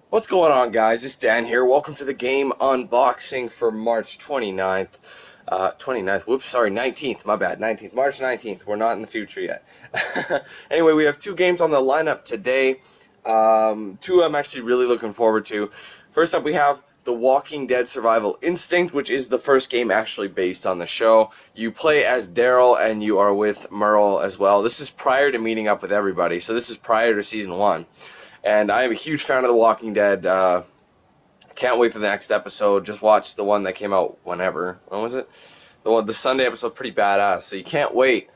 What's going on, guys? It's Dan here. Welcome to the game unboxing for March 29th. 19th, my bad. 19th, March 19th. We're not in the future yet. Anyway, we have two games on the lineup today. Two I'm actually really looking forward to. First up, we have The Walking Dead Survival Instinct, which is the first game actually based on the show. You play as Daryl and you are with Merle as well. This is prior to meeting up with everybody, so this is prior to Season 1. And I am a huge fan of The Walking Dead. Can't wait for the next episode. Just watched the one that came out whenever. When was it? The Sunday episode, pretty badass. So you can't wait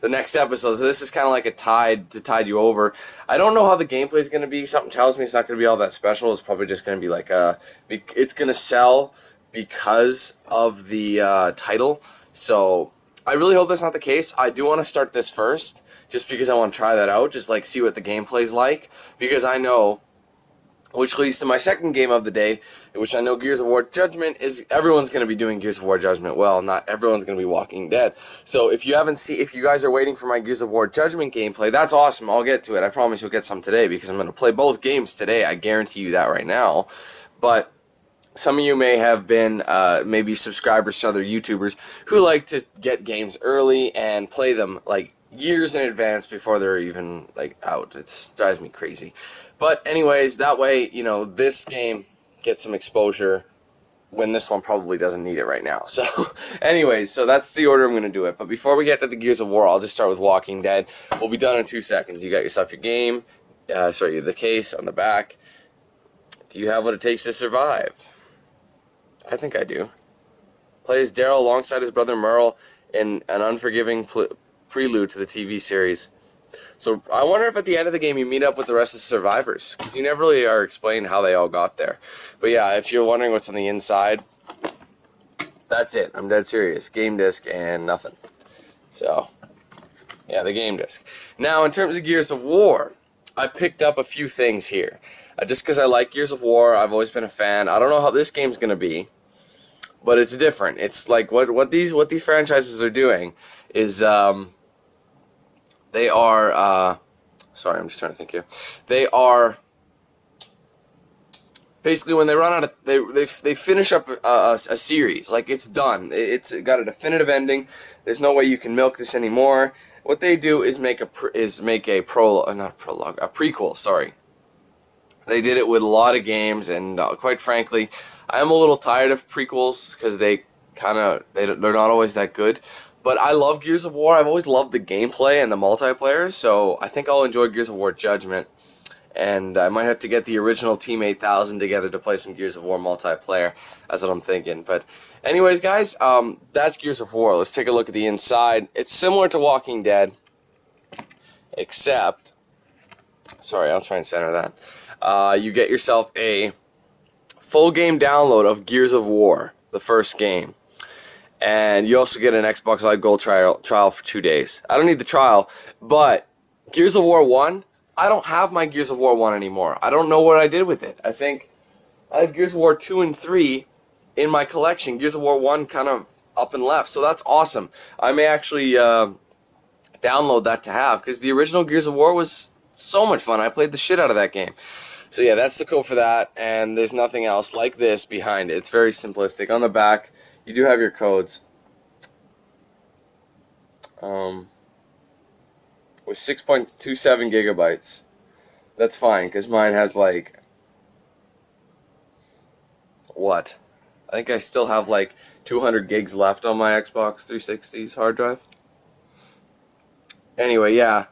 the next episode. So this is kind of like a tide to tide you over. I don't know how the gameplay is going to be. Something tells me it's not going to be all that special. It's probably just going to be like it's going to sell because of the title. So I really hope that's not the case. I do want to start this first, just because I want to try that out, just like see what the gameplay's like, because I know, which leads to my second game of the day, which I know Gears of War Judgment is. Everyone's going to be doing Gears of War Judgment. Well, not everyone's going to be Walking Dead. So if you guys are waiting for my Gears of War Judgment gameplay, that's awesome. I'll get to it. I promise you'll get some today, because I'm going to play both games today. I guarantee you that right now. But some of you may have been maybe subscribers to other YouTubers who like to get games early and play them like years in advance before they're even like out. It drives me crazy. But anyways, that way, you know, this game gets some exposure when this one probably doesn't need it right now. So anyways, so that's the order I'm going to do it. But before we get to the Gears of War, I'll just start with Walking Dead. We'll be done in 2 seconds. You got yourself your game, the case on the back. Do you have what it takes to survive? I think I do. Plays Daryl alongside his brother Merle in an unforgiving prelude to the TV series. So I wonder if at the end of the game you meet up with the rest of the survivors, because you never really are explained how they all got there. But yeah, if you're wondering what's on the inside, that's it. I'm dead serious. Game disc and nothing. So yeah, the game disc. Now, in terms of Gears of War, I picked up a few things here. Just because I like Gears of War, I've always been a fan. I don't know how this game's going to be, but it's different. It's like what these franchises are doing is they are sorry, I'm just trying to think here. They are basically, when they run out of they finish up a series, like it's done. It's got a definitive ending. There's no way you can milk this anymore. What they do is make a prequel. Sorry. They did it with a lot of games, and quite frankly, I am a little tired of prequels because they're not always that good. But I love Gears of War. I've always loved the gameplay and the multiplayer, so I think I'll enjoy Gears of War Judgment. And I might have to get the original Team 8000 together to play some Gears of War multiplayer. That's what I'm thinking. But anyways, guys, that's Gears of War. Let's take a look at the inside. It's similar to Walking Dead, except... Sorry, I'll try and center that. You get yourself a full game download of Gears of War, the first game. And you also get an Xbox Live Gold trial for 2 days. I don't need the trial, but Gears of War 1, I don't have my Gears of War 1 anymore. I don't know what I did with it. I think I have Gears of War 2 and 3 in my collection. Gears of War 1 kind of up and left, so that's awesome. I may actually download that to have, because the original Gears of War was so much fun. I played the shit out of that game. So yeah, that's the code for that, and there's nothing else like this behind it. It's very simplistic. On the back, you do have your codes. With 6.27 gigabytes. That's fine, because mine has like... What? I think I still have like 200 gigs left on my Xbox 360's hard drive. Anyway, yeah.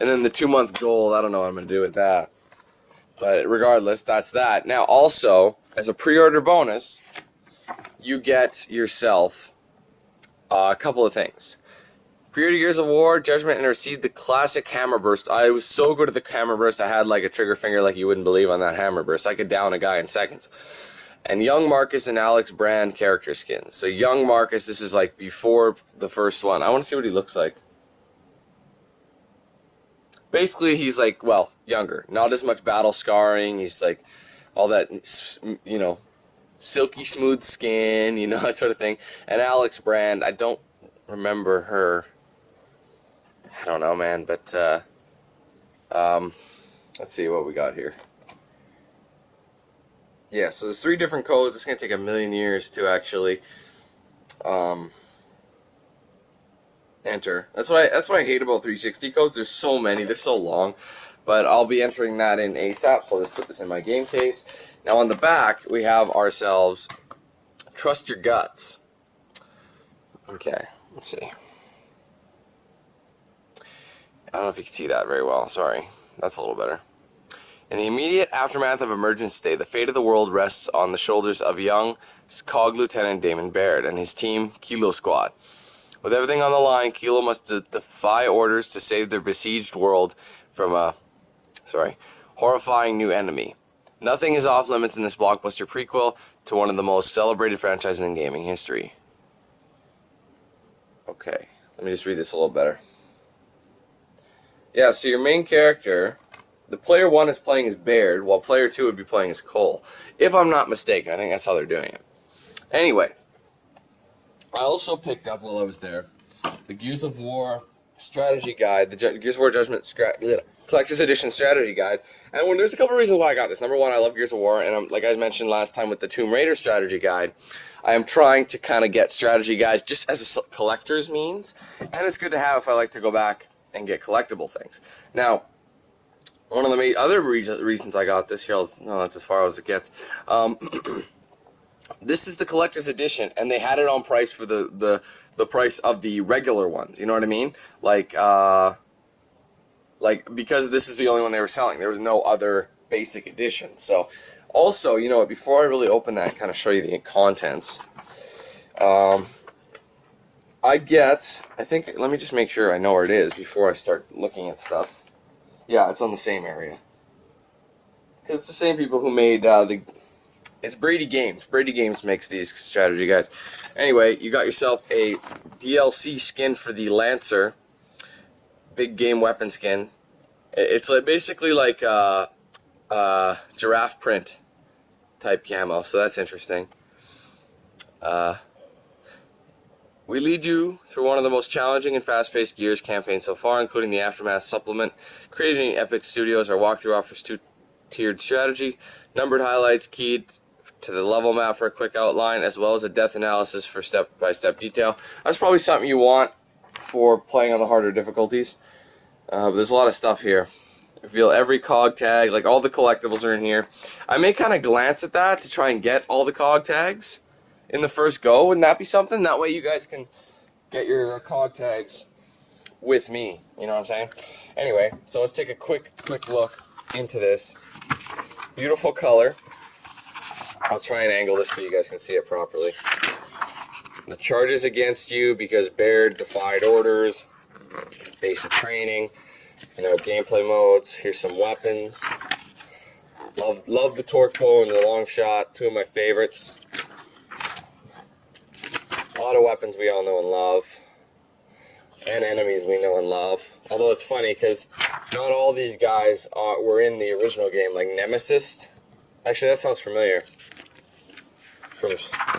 And then the 2-month gold, I don't know what I'm going to do with that. But regardless, that's that. Now, also, as a pre-order bonus, you get yourself a couple of things. Pre-order Gears of War Judgment and receive the classic hammer burst. I was so good at the hammer burst, I had like a trigger finger like you wouldn't believe on that hammer burst. I could down a guy in seconds. And Young Marcus and Alex Brand character skins. So Young Marcus, this is like before the first one. I want to see what he looks like. Basically, he's like, well, younger. Not as much battle scarring. He's like all that, you know, silky smooth skin, you know, that sort of thing. And Alex Brand, I don't remember her I don't know, man, but let's see what we got here. Yeah, so there's 3 different codes. It's going to take a million years to actually enter. That's what I hate about 360 codes. There's so many. They're so long. But I'll be entering that in ASAP, so I'll just put this in my game case. Now on the back, we have ourselves Trust Your Guts. Okay, let's see. I don't know if you can see that very well. Sorry. That's a little better. In the immediate aftermath of Emergence Day, the fate of the world rests on the shoulders of young COG Lieutenant Damon Baird and his team, Kilo Squad. With everything on the line, Kilo must defy orders to save their besieged world from a horrifying new enemy. Nothing is off limits in this blockbuster prequel to one of the most celebrated franchises in gaming history. Okay, let me just read this a little better. Yeah, so your main character, the player 1 is playing as Baird, while player 2 would be playing as Cole. If I'm not mistaken, I think that's how they're doing it. Anyway, I also picked up while I was there the Gears of War strategy guide, the Gears of War Judgement Collector's Edition strategy guide. And there's a couple of reasons why I got this. Number one, I love Gears of War, and like I mentioned last time with the Tomb Raider strategy guide, I am trying to kind of get strategy guides just as a collector's means, and it's good to have if I like to go back and get collectible things. Now, one of the other reasons I got this here, no, that's as far as it gets. This is the collector's edition, and they had it on price for the price of the regular ones. You know what I mean? Like because this is the only one they were selling. There was no other basic edition. So, also, you know, before I really open that and kind of show you the contents, I think, let me just make sure I know where it is before I start looking at stuff. Yeah, it's on the same area. Because it's the same people who made it's Brady Games. Brady Games makes these strategy guides. Anyway, you got yourself a DLC skin for the Lancer. Big game weapon skin. It's like basically like giraffe print type camo, so that's interesting. We lead you through one of the most challenging and fast-paced Gears campaigns so far, including the Aftermath supplement. Created in Epic Studios, our walkthrough offers 2-tiered strategy, numbered highlights keyed to the level map for a quick outline, as well as a death analysis for step-by-step detail. That's probably something you want for playing on the harder difficulties. But there's a lot of stuff here. Reveal every COG tag, like all the collectibles are in here. I may kind of glance at that to try and get all the COG tags in the first go. Wouldn't that be something? That way you guys can get your COG tags with me. You know what I'm saying? Anyway, so let's take a quick look into this. Beautiful color. I'll try and angle this so you guys can see it properly. The charges against you because Baird defied orders. Basic training. You know, gameplay modes. Here's some weapons. Love the torque bow and the long shot. 2 of my favorites. A lot of weapons we all know and love. And enemies we know and love. Although it's funny because not all these guys were in the original game, like Nemesis. Actually, that sounds familiar.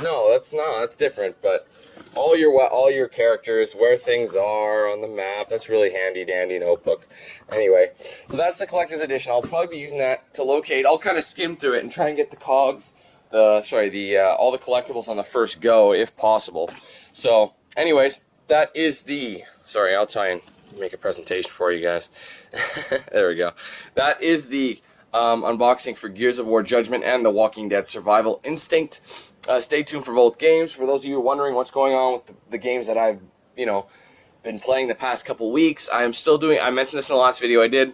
No, that's not. That's different. But all your characters, where things are on the map. That's really handy dandy notebook. Anyway, so that's the collector's edition. I'll probably be using that to locate. I'll kind of skim through it and try and get the cogs, all the collectibles on the first go if possible. So, anyways, that is the. Sorry, I'll try and make a presentation for you guys. There we go. That is the unboxing for Gears of War Judgment and The Walking Dead Survival Instinct. Stay tuned for both games. For those of you wondering what's going on with the games that I've, been playing the past couple weeks, I am still doing, I mentioned this in the last video I did,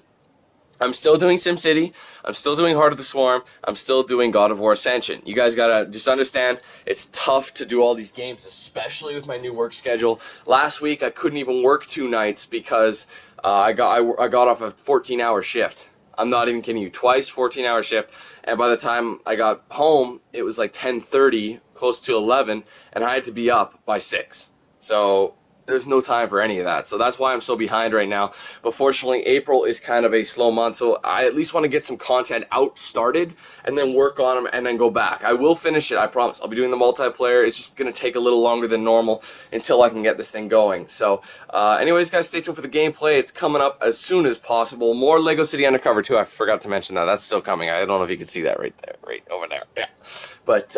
I'm still doing SimCity, I'm still doing Heart of the Swarm, I'm still doing God of War Ascension. You guys gotta just understand, it's tough to do all these games, especially with my new work schedule. Last week I couldn't even work 2 nights because I got off a 14-hour shift. I'm not even kidding you, twice 14-hour shift, and by the time I got home, it was like 10:30, close to 11, and I had to be up by 6. So, there's no time for any of that. So that's why I'm so behind right now. But fortunately, April is kind of a slow month, so I at least want to get some content out started and then work on them and then go back. I will finish it, I promise. I'll be doing the multiplayer. It's just going to take a little longer than normal until I can get this thing going. So anyways, guys, stay tuned for the gameplay. It's coming up as soon as possible. More Lego City Undercover too. I forgot to mention that. That's still coming. I don't know if you can see that right there, right over there. Yeah. But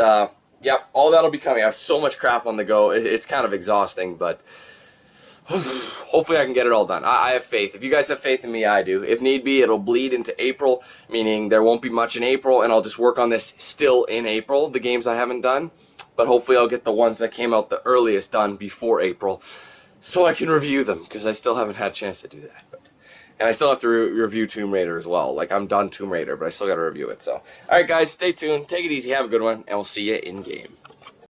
yeah, all that'll be coming. I have so much crap on the go. It's kind of exhausting, but hopefully I can get it all done. I have faith. If you guys have faith in me, I do. If need be, it'll bleed into April, meaning there won't be much in April, and I'll just work on this still in April, the games I haven't done. But hopefully I'll get the ones that came out the earliest done before April, so I can review them, because I still haven't had a chance to do that. And I still have to review Tomb Raider as well. Like, I'm done Tomb Raider, but I still got to review it. So, alright guys, stay tuned, take it easy, have a good one, and we'll see you in-game.